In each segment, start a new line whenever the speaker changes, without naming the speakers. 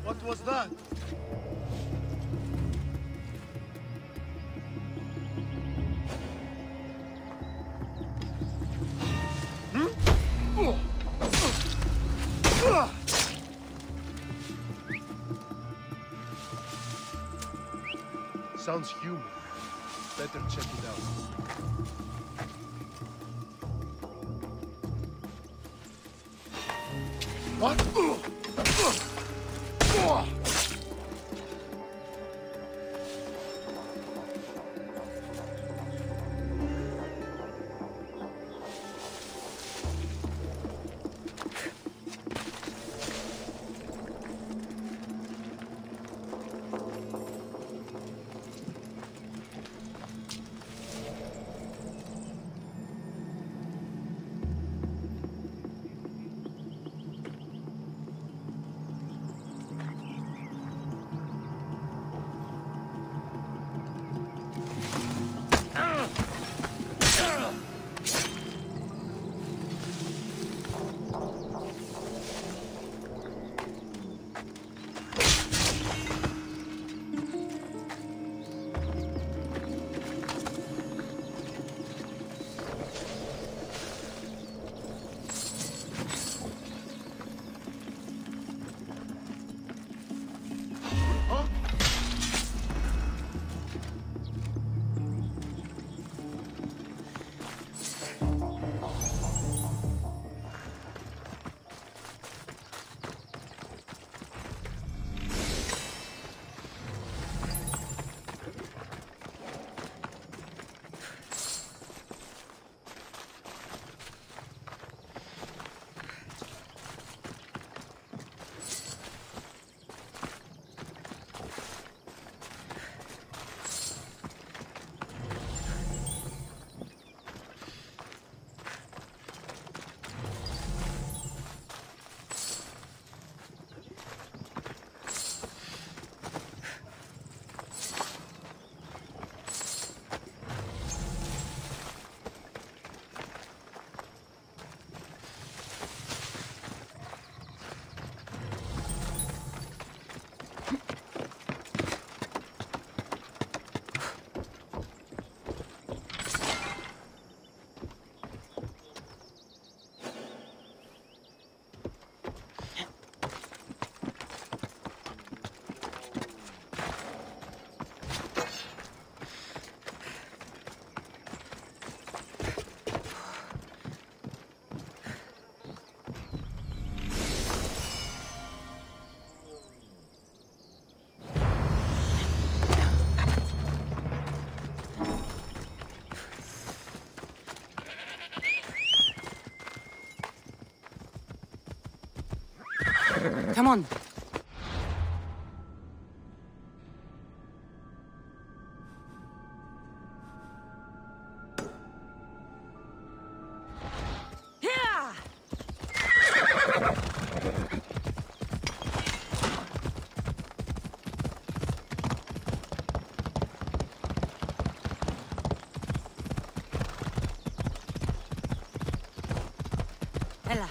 What was that? Sounds human. Better check it out. What?
Come on. Ella.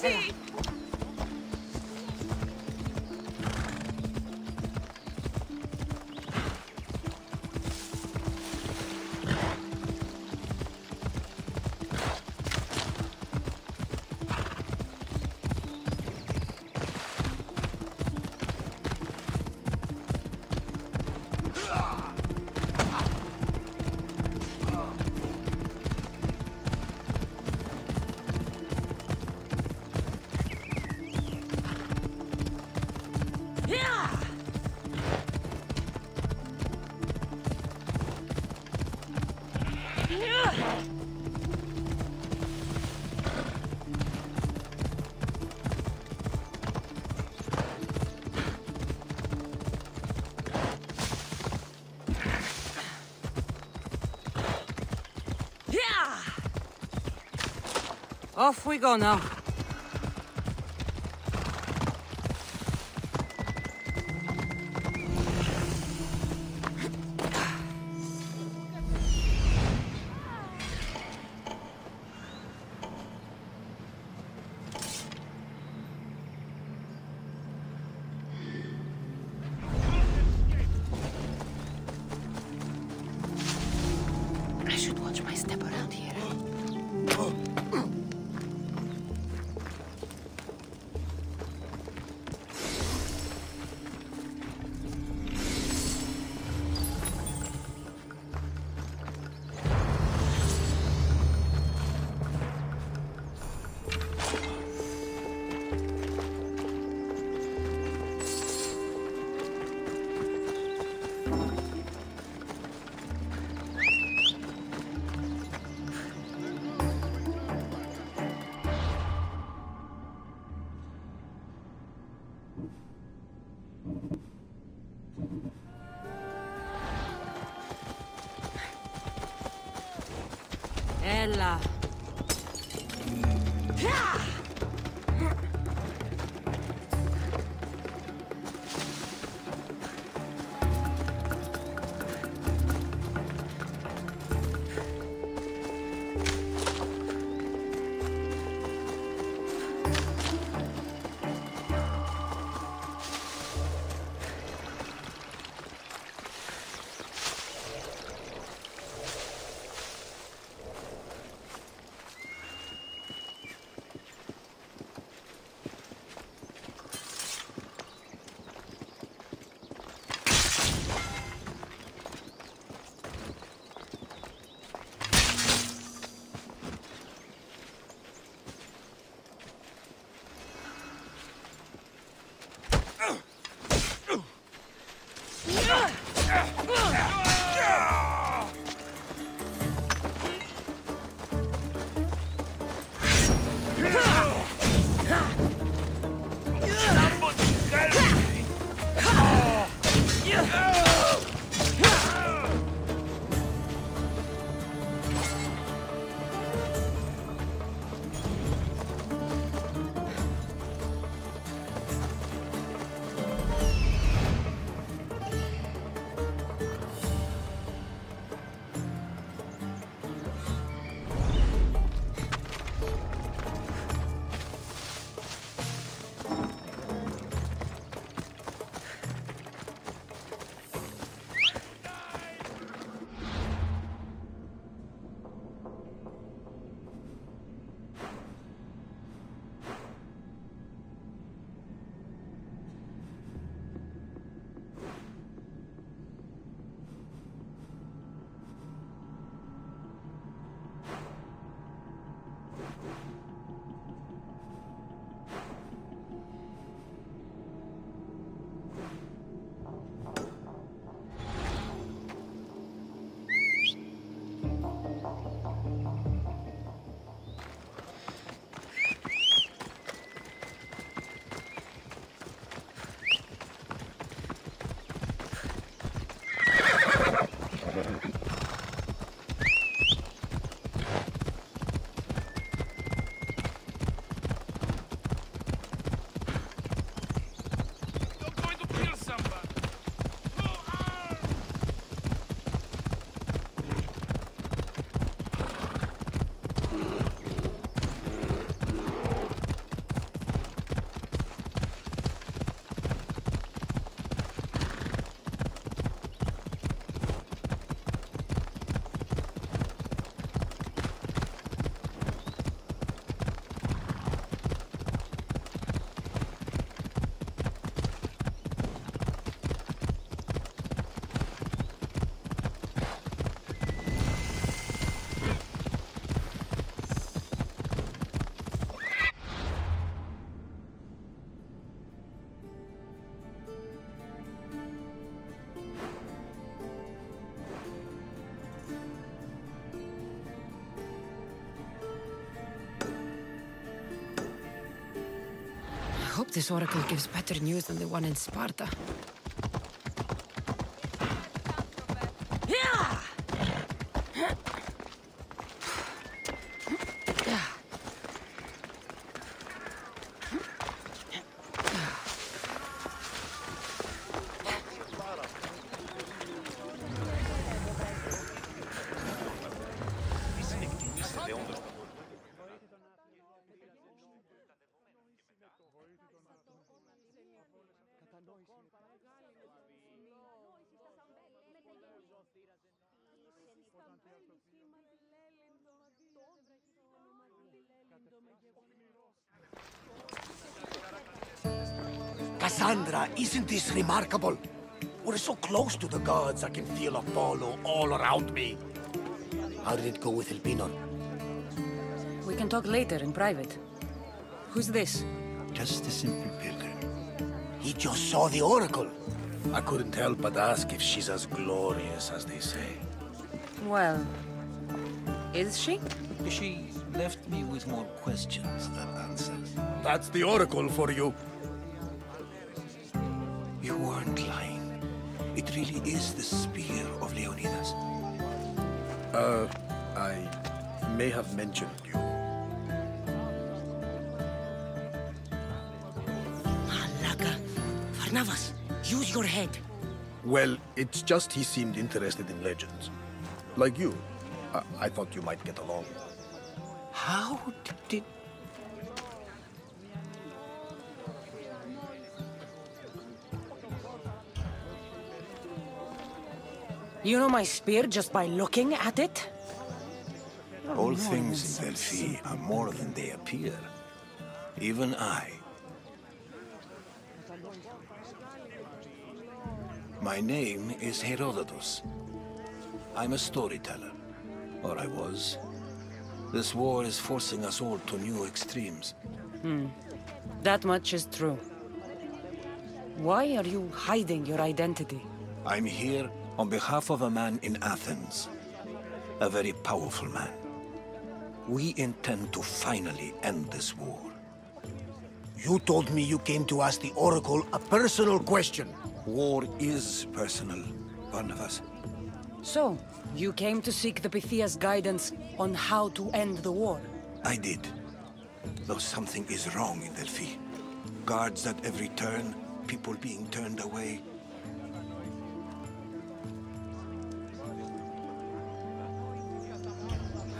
Sì! Off we go now. I should watch my step around here. Ella. This oracle gives better news than the one in Sparta.
Cassandra, isn't this remarkable? We're so close to the gods, I can feel Apollo all around me. How did it go with Elpinor?
We can talk later in private. Who's this?
Just a simple pilgrim.
He just saw the oracle. I couldn't help but ask if she's as glorious as they say.
Well, is she?
She left me with more questions than answers.
That's the oracle for you.
You weren't lying. It really is the spear of Leonidas.
I may have mentioned you.
Malaga. Farnavas, use your head.
Well, it's just he seemed interested in legends. Like you. I thought you might get along.
How did...
You know my spear just by looking at it?
All things in Delphi are more than they appear. Even I. My name is Herodotus. I'm a storyteller. Or I was. This war is forcing us all to new extremes.
That much is true. Why are you hiding your identity?
I'm here on behalf of a man in Athens. A very powerful man. We intend to finally end this war.
You told me you came to ask the oracle a personal question.
War is personal, Barnabas.
So, you came to seek the Pythia's guidance on how to end the war?
I did. Though something is wrong in Delphi. Guards at every turn, people being turned away.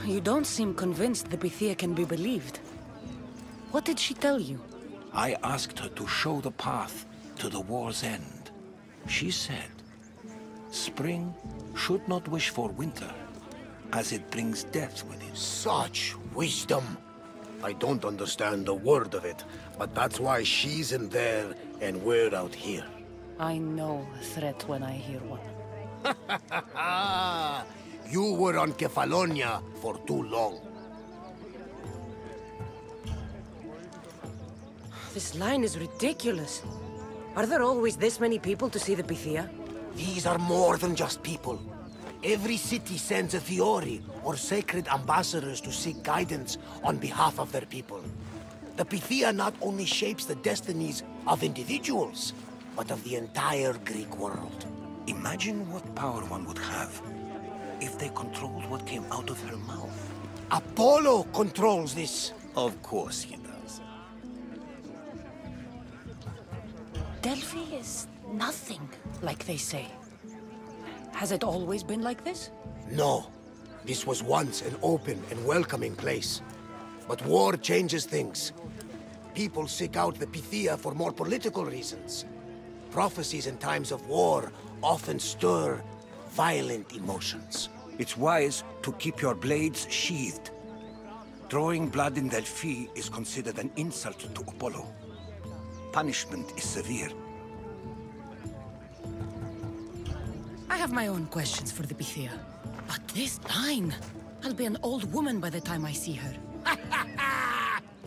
You don't seem convinced the Pythia can be believed. What did she tell you?
I asked her to show the path to the war's end. She said, spring should not wish for winter, as it brings death with it.
Such wisdom. I don't understand a word of it, but that's why she's in there and we're out here.
I know a threat when I hear one.
You were on Kefalonia for too long.
This line is ridiculous. Are there always this many people to see the Pythia?
These are more than just people. Every city sends a Fiori, or sacred ambassadors to seek guidance on behalf of their people. The Pythia not only shapes the destinies of individuals, but of the entire Greek world.
Imagine what power one would have if they controlled what came out of her mouth.
Apollo controls this.
Of course he does.
Delphi is nothing, like they say. Has it always been like this?
No. This was once an open and welcoming place. But war changes things. People seek out the Pythia for more political reasons. Prophecies in times of war often stir violent emotions.
It's wise to keep your blades sheathed. Drawing blood in Delphi is considered an insult to Apollo. Punishment is severe.
I have my own questions for the Pythia. But this line... I'll be an old woman by the time I see her.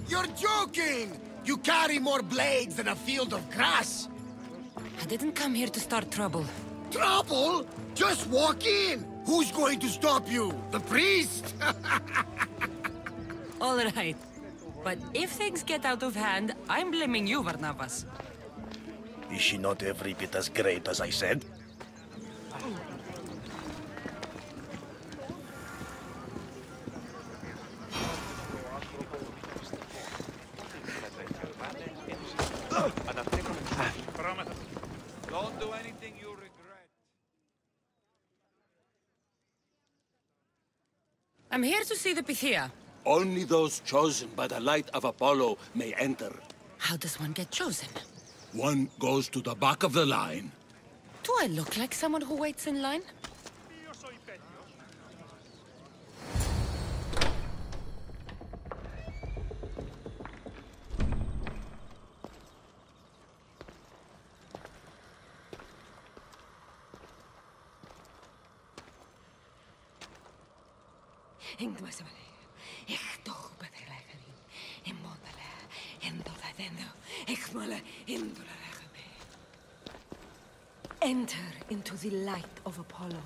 You're joking! You carry more blades than a field of grass!
I didn't come here to start trouble.
Trouble? Just walk in! Who's going to stop you? The priest?
All right.
But if things get out of hand, I'm blaming you, Varnavas.
Is she not every bit as great as I said?
Don't do anything you regret.
I'm here to see the Pythia.
Only those chosen by the light of Apollo may enter.
How does one get chosen?
One goes to the back of the line.
Do I look like someone who waits in line?
Enter into the light of Apollo,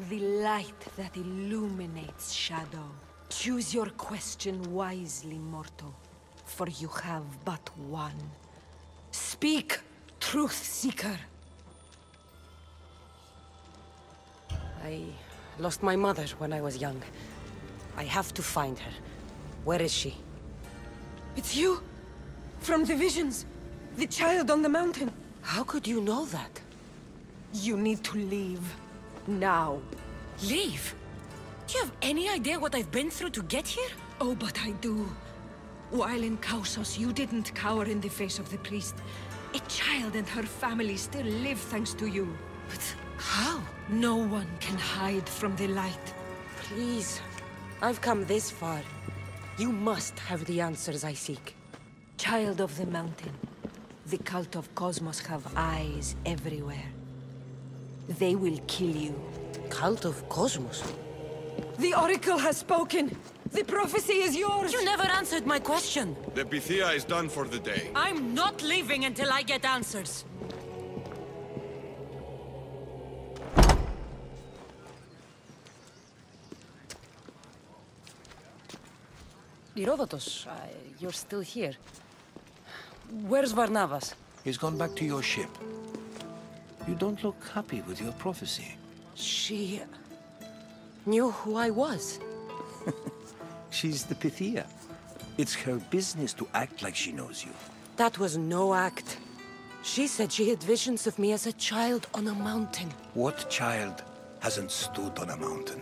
the light that illuminates shadow. Choose your question wisely, mortal, for you have but one. Speak, truth seeker.
I lost my mother when I was young. I have to find her. Where is she?
It's you! From the visions! The child on the mountain!
How could you know that?
You need to leave. Now.
Leave? Do you have any idea what I've been through to get here?
Oh, but I do. While in Kausos, you didn't cower in the face of the priest. A child and her family still live thanks to you.
But how?
No one can hide from the light.
Please. I've come this far. You must have the answers I seek.
Child of the mountain, the cult of Cosmos have eyes everywhere. They will kill you.
Cult of Cosmos?
The Oracle has spoken! The prophecy is yours!
You never answered my question.
The Pythia is done for the day.
I'm not leaving until I get answers.
Herodotus, you're still here. Where's Varnavas?
He's gone back to your ship. You don't look happy with your prophecy.
She knew who I was.
She's the Pythia. It's her business to act like she knows you.
That was no act. She said she had visions of me as a child on a mountain.
What child hasn't stood on a mountain?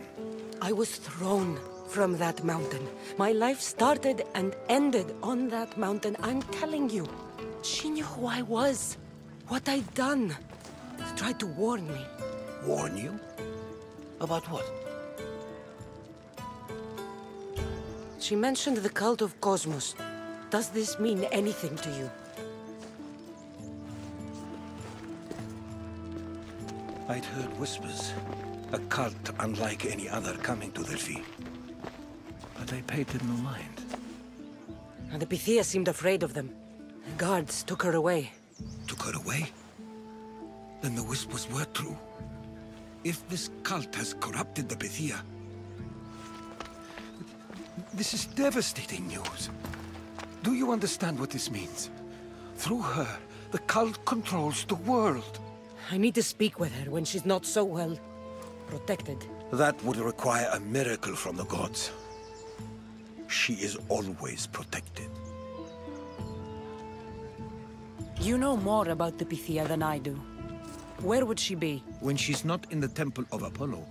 I was thrown from that mountain. My life started and ended on that mountain, I'm telling you. She knew who I was, what I'd done. She tried to warn me.
Warn you? About what?
She mentioned the cult of Cosmos. Does this mean anything to you?
I'd heard whispers. A cult unlike any other coming to Delphi. But I paid them no mind.
And the Pythia seemed afraid of them. The guards took her away.
Took her away? Then the whispers were true. If this cult has corrupted the Pythia... This is devastating news. Do you understand what this means? Through her, the cult controls the world.
I need to speak with her when she's not so well protected.
That would require a miracle from the gods. She is always protected.
You know more about the Pythia than I do. Where would she be?
When she's not in the temple of Apollo,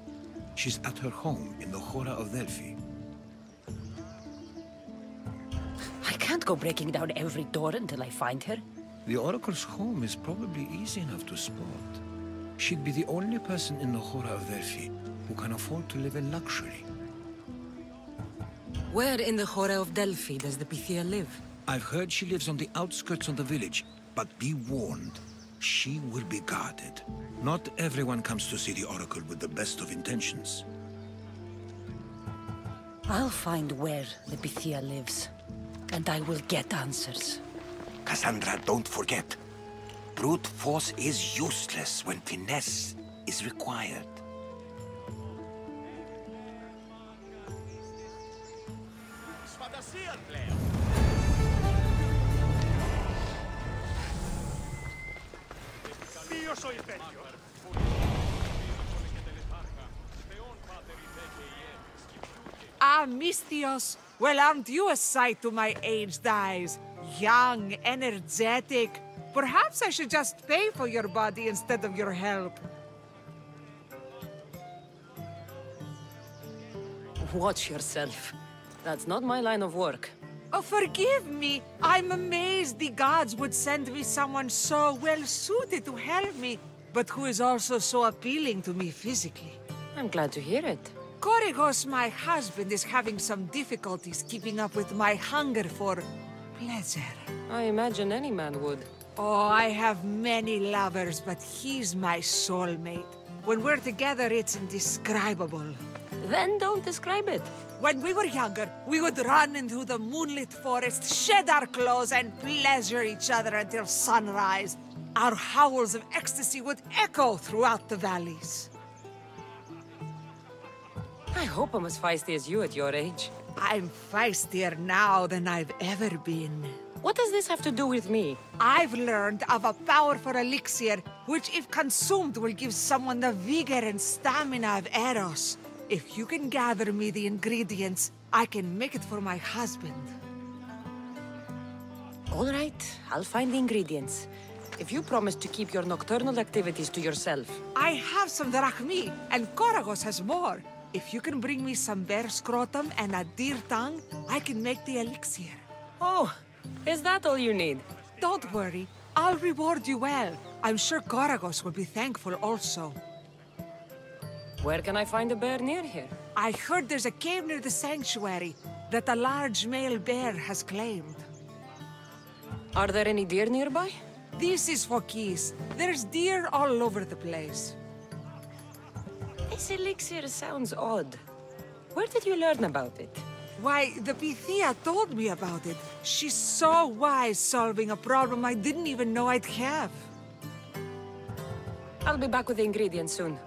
she's at her home in the Hora of Delphi.
I can't go breaking down every door until I find her.
The Oracle's home is probably easy enough to spot. She'd be the only person in the Hora of Delphi who can afford to live in luxury.
Where in the Hora of Delphi does the Pythia live?
I've heard she lives on the outskirts of the village, but be warned, she will be guarded. Not everyone comes to see the Oracle with the best of intentions.
I'll find where the Pythia lives, and I will get answers.
Cassandra, don't forget. Brute force is useless when finesse is required.
Sfadassia, player.
Ah, Mistios. Well, aren't you a sight to my aged eyes? Young, energetic. Perhaps I should just pay for your body instead of your help.
Watch yourself. That's not my line of work.
Oh, forgive me. I'm amazed the gods would send me someone so well-suited to help me, but who is also so appealing to me physically.
I'm glad to hear it.
Korygos, my husband, is having some difficulties keeping up with my hunger for pleasure.
I imagine any man would.
Oh, I have many lovers, but he's my soulmate. When we're together, it's indescribable.
Then don't describe it.
When we were younger, we would run into the moonlit forest, shed our clothes, and pleasure each other until sunrise. Our howls of ecstasy would echo throughout the valleys.
I hope I'm as feisty as you at your age.
I'm feistier now than I've ever been.
What does this have to do with me?
I've learned of a powerful elixir, which if consumed will give someone the vigor and stamina of Eros. If you can gather me the ingredients, I can make it for my husband.
All right, I'll find the ingredients. If you promise to keep your nocturnal activities to yourself.
I have some drachmi, and Korygos has more. If you can bring me some bear scrotum and a deer tongue, I can make the elixir.
Oh, is that all you need?
Don't worry, I'll reward you well. I'm sure Korygos will be thankful also.
Where can I find a bear near here?
I heard there's a cave near the sanctuary that a large male bear has claimed.
Are there any deer nearby?
This is Phokis. There's deer all over the place.
This elixir sounds odd. Where did you learn about it?
Why, the Pythia told me about it. She's so wise solving a problem I didn't even know I'd have.
I'll be back with the ingredients soon.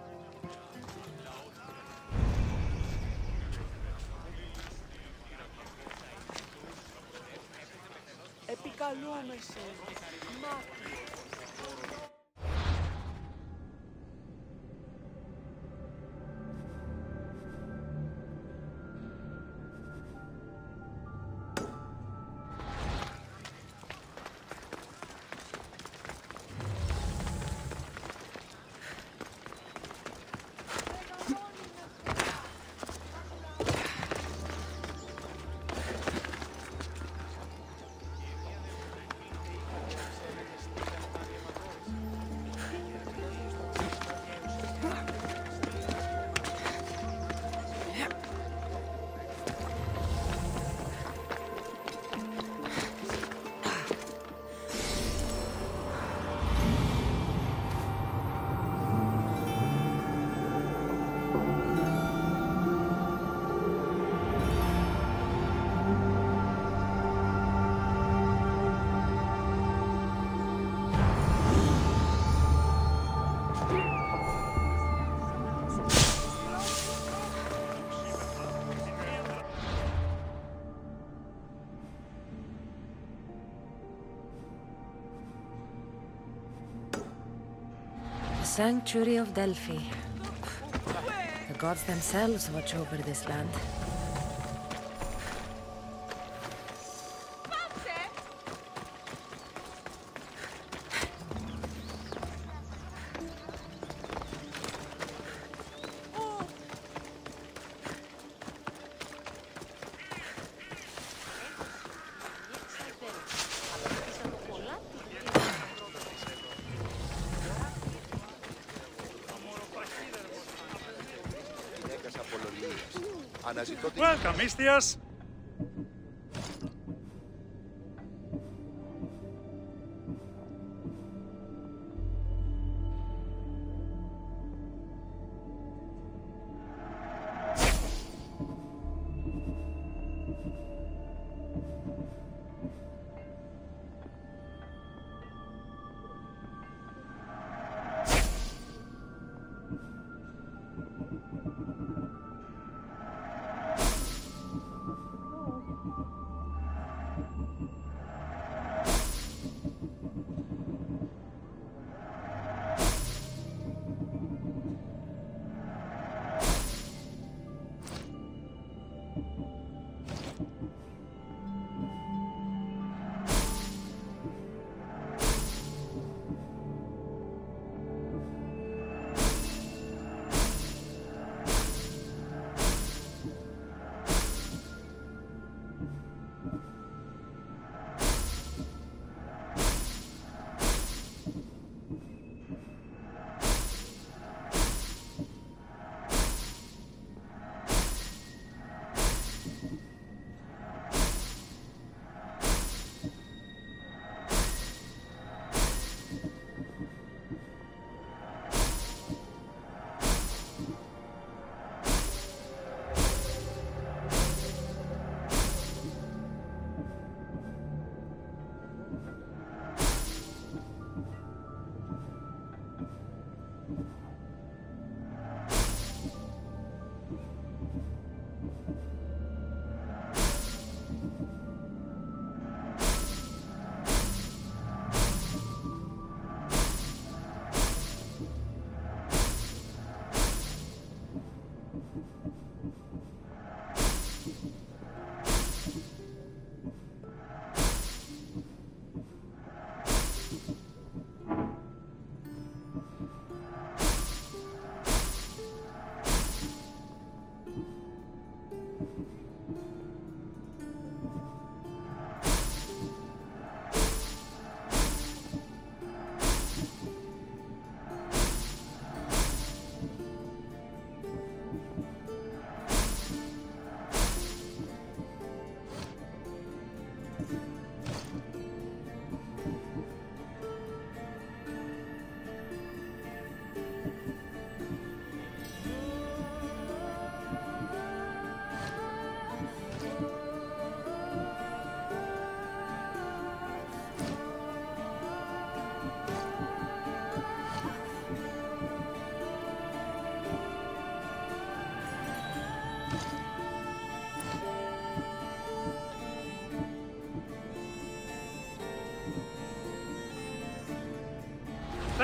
Sanctuary of Delphi. The gods themselves watch over this land.
Welcome, Mistios.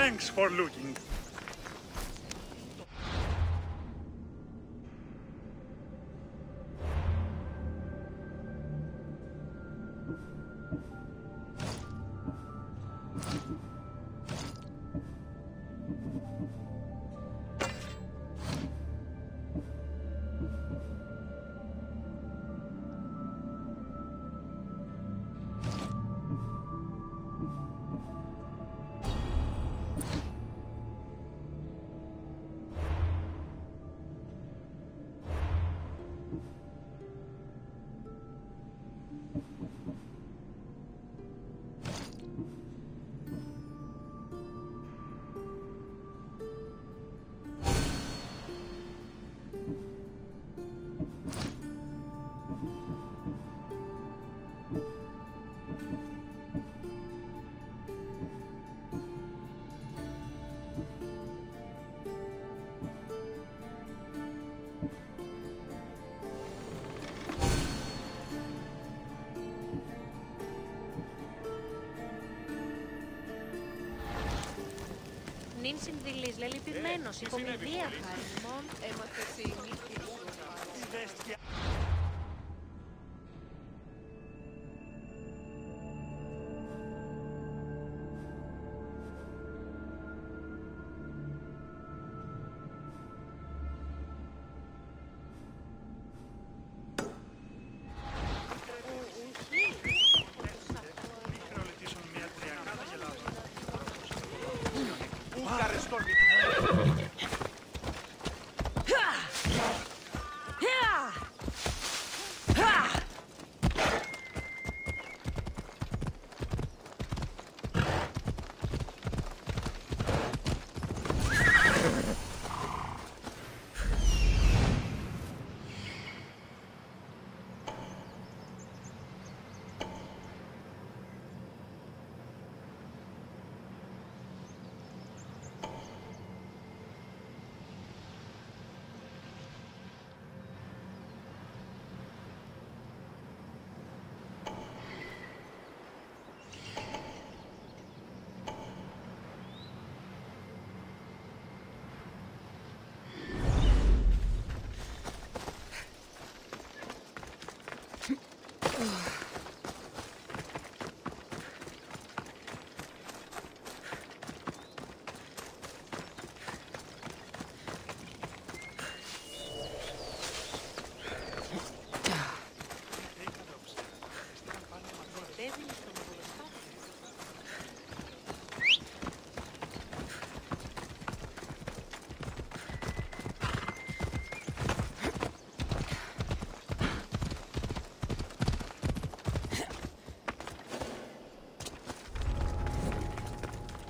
Thanks for looking.
Νυν συνδυλής, λέει λυπημένος, υπομηδία χάρη μόν, έμαθε σε ημίκη.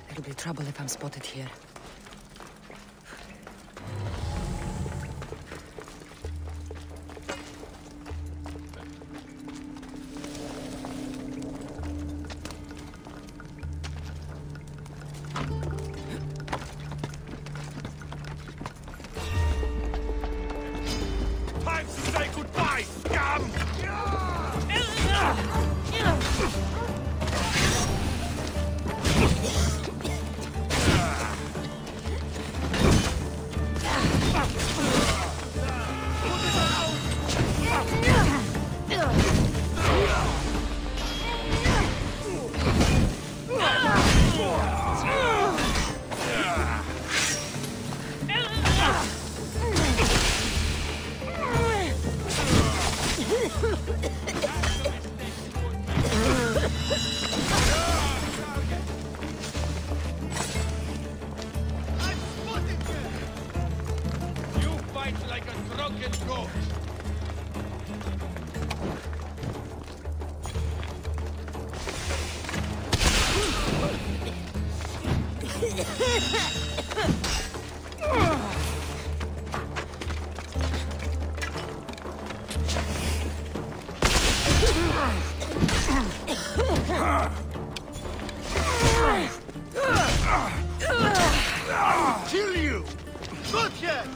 There'll be trouble if I'm spotted here.
Time to say goodbye, scum!
Kill you! Not yet!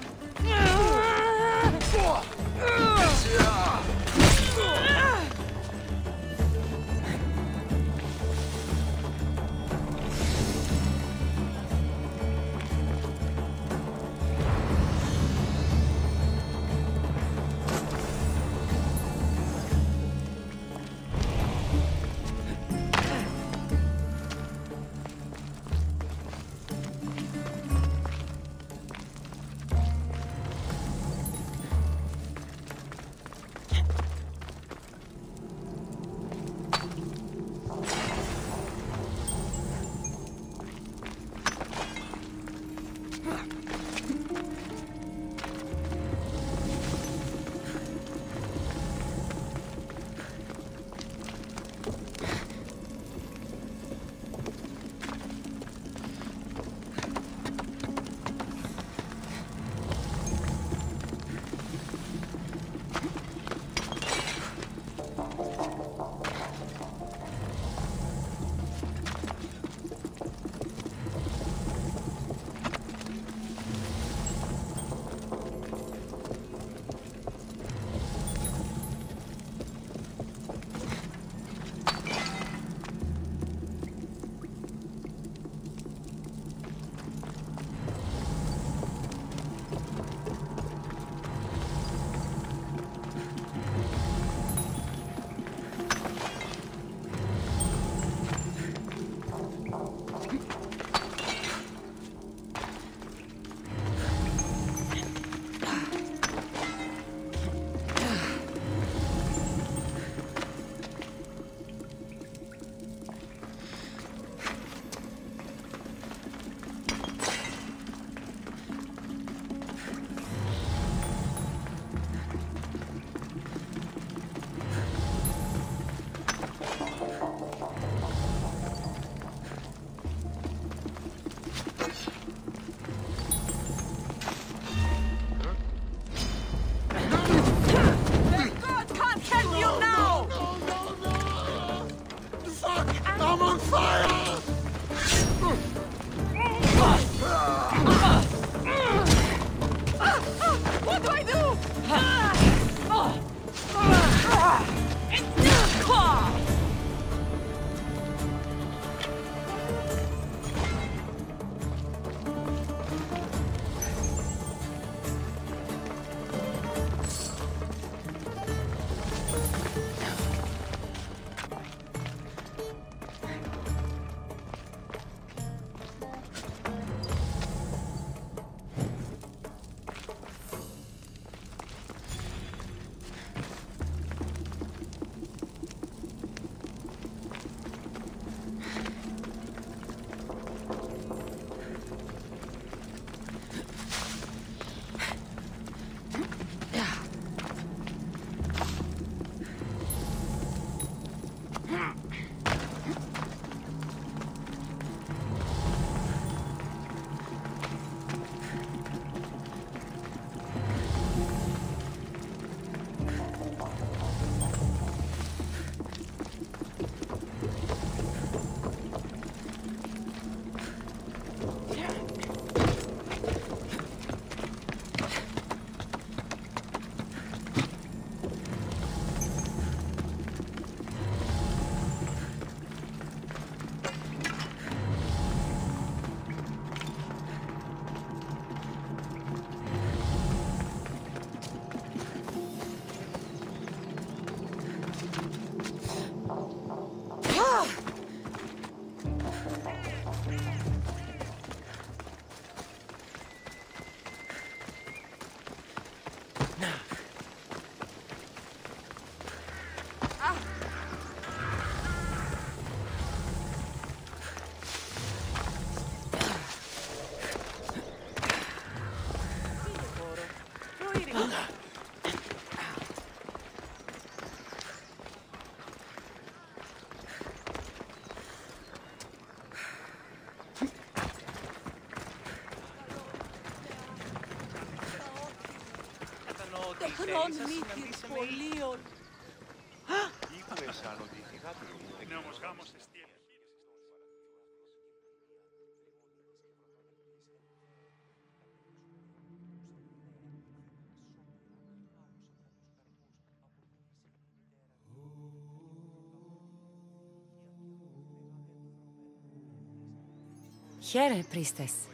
Here, priestess.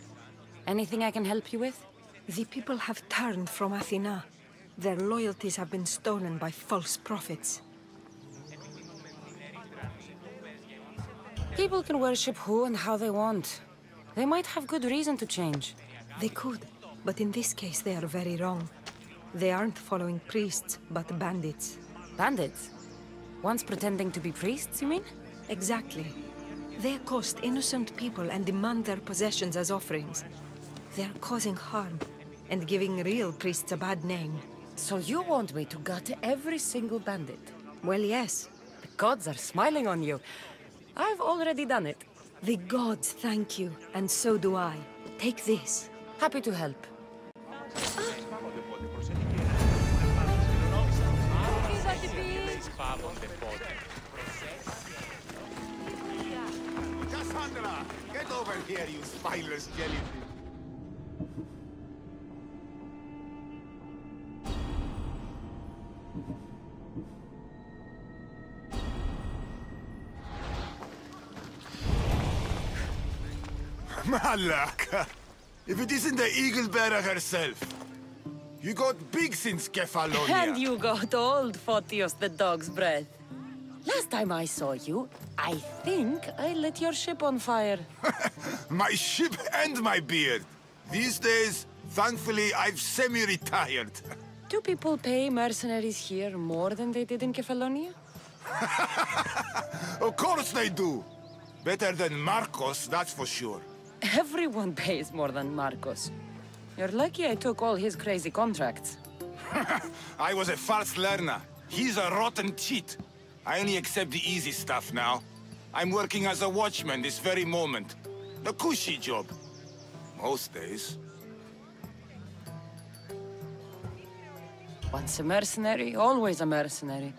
Anything I can help you with?
The people have turned from Athena. Their loyalties have been stolen by false prophets.
People can worship who and how they want. They might have good reason to change.
They could, but in this case they are very wrong. They aren't following priests, but bandits.
Bandits? Once pretending to be priests, you mean?
Exactly. They accost innocent people and demand their possessions as offerings. They are causing harm, and giving real priests a bad name.
So you want me to gut every single bandit?
Well, yes.
The gods are smiling on you. I've already done it.
The gods thank you, and so do I. Take this.
Happy to help.
Cassandra, get over here, you spineless jellyfish. Malaka! If it isn't the Eagle Bearer herself. You got big since Kefalonia.
And you got old, Photios the dog's breath. Last time I saw you, I think I lit your ship on fire.
My ship and my beard. These days, thankfully, I've semi-retired.
Do people pay mercenaries here more than they did in Kefalonia?
Of course they do. Better than Marcos, that's for sure.
Everyone pays more than Marcos. You're lucky I took all his crazy contracts.
I was a fast learner. He's a rotten cheat. I only accept the easy stuff now. I'm working as a watchman this very moment. The cushy job. Most days.
Once a mercenary, always a mercenary.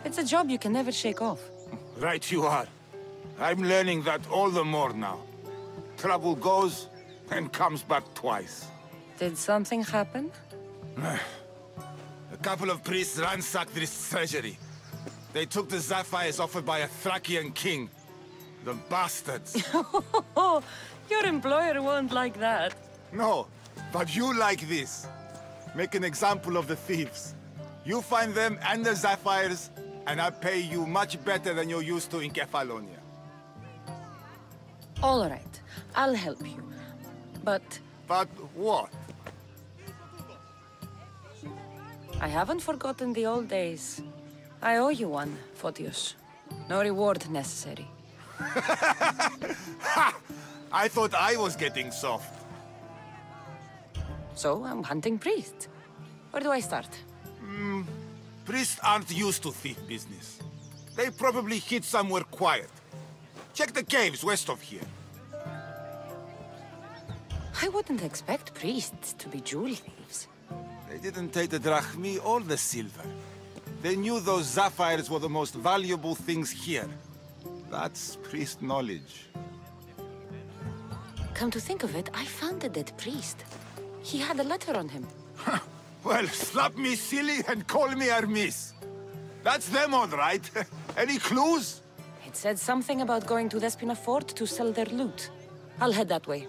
It's a job you can never shake off.
Right you are. I'm learning that all the more now. Trouble goes and comes back twice.
Did something happen?
A couple of priests ransacked this treasury. They took the sapphires offered by a Thracian king. The bastards.
Your employer won't like that.
No, but you like this. Make an example of the thieves. You find them and the sapphires, and I pay you much better than you're used to in Kefalonia.
All right, I'll help you. But...
But what?
I haven't forgotten the old days. I owe you one, Photios. No reward necessary.
Ha! I thought I was getting soft.
So, I'm hunting priests. Where do I start?
Priests aren't used to thief business. They probably hid somewhere quiet. Check the caves west of here.
I wouldn't expect priests to be jewel thieves.
They didn't take the drachmi or the silver. They knew those sapphires were the most valuable things here. That's priest knowledge.
Come to think of it, I found a dead priest. He had a letter on him.
Well, slap me silly and call me Hermes. That's them all right. Any clues?
It said something about going to Despina Fort to sell their loot. I'll head that way.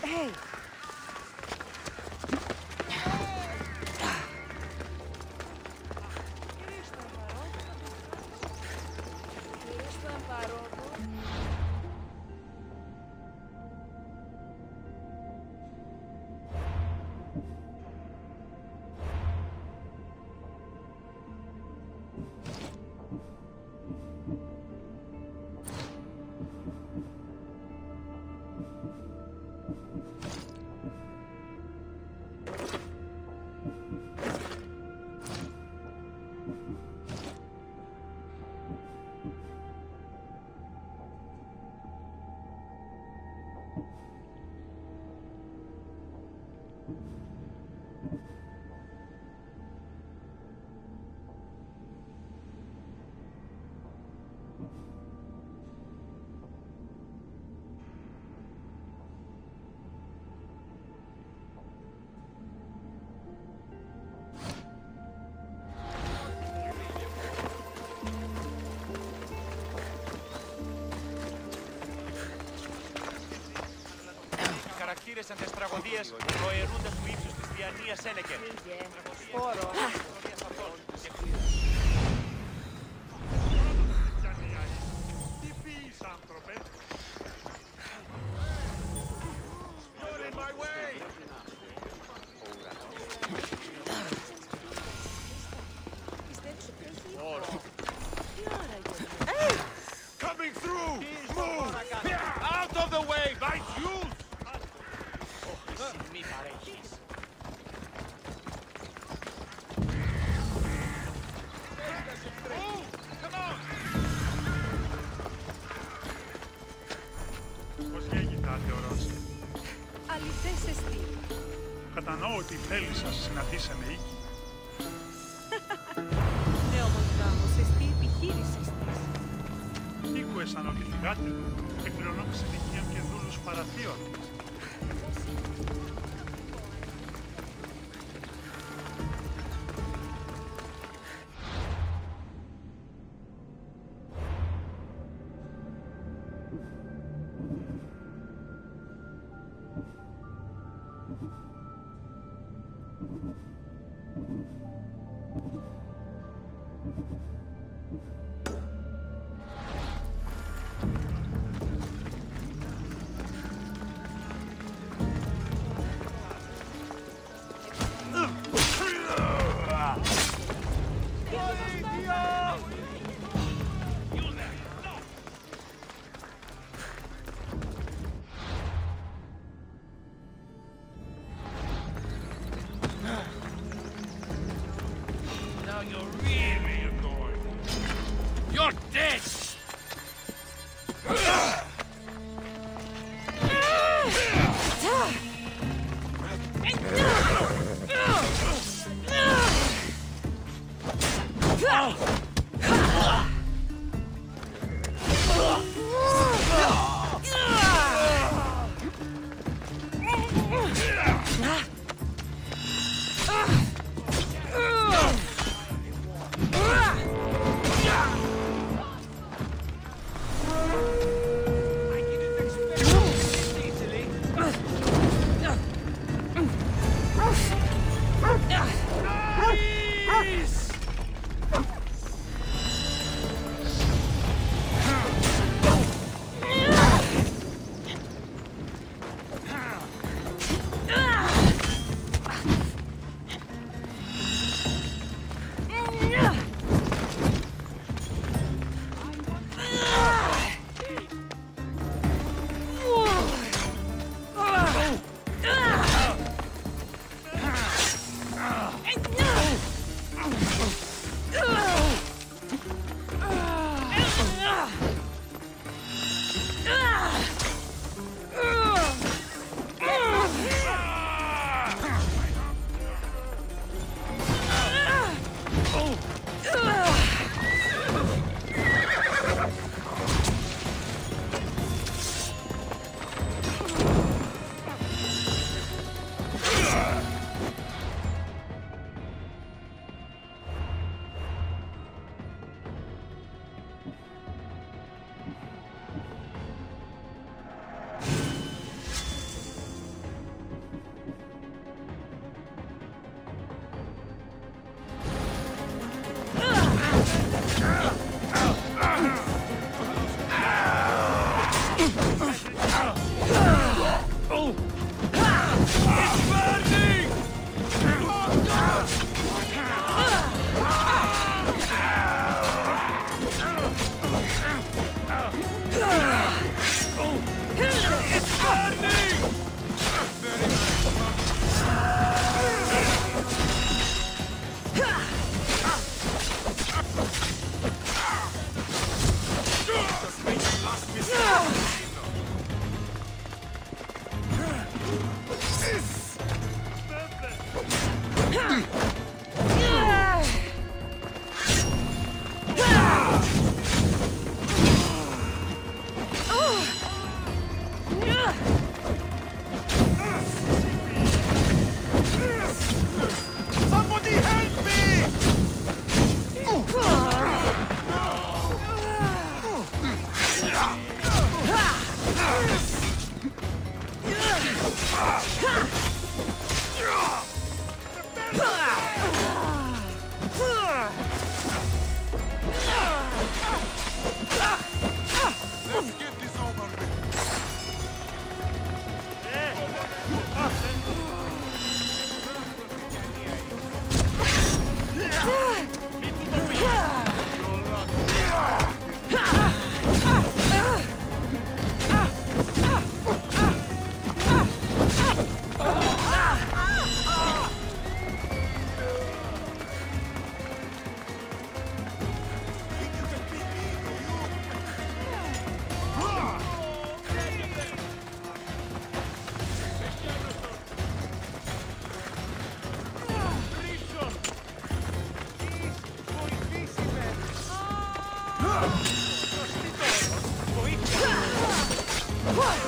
Hey!
Χαρακτήρες αντιστραγωδίες προαιρούνται του ύψους της διανοίας Σένεκερ.
Σπόρο.
Τι πεις, άνθρωπε? You're in my way! Coming through! Move! Out of the way! By Jews!
Μη παρέχεις.
Πώς γέγει άτεωρος.
Αληθές εστί.
Κατανοώ ότι η θέλη σας συναντήσαμε οίκη.
Ναι, όμως γάμος εστί επιχείρησης της.
Ήκουεσαν ότι φυγάτε εκπληρωνόμησε νοικίαν και δούλους παραθείων.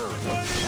Βοήθεια!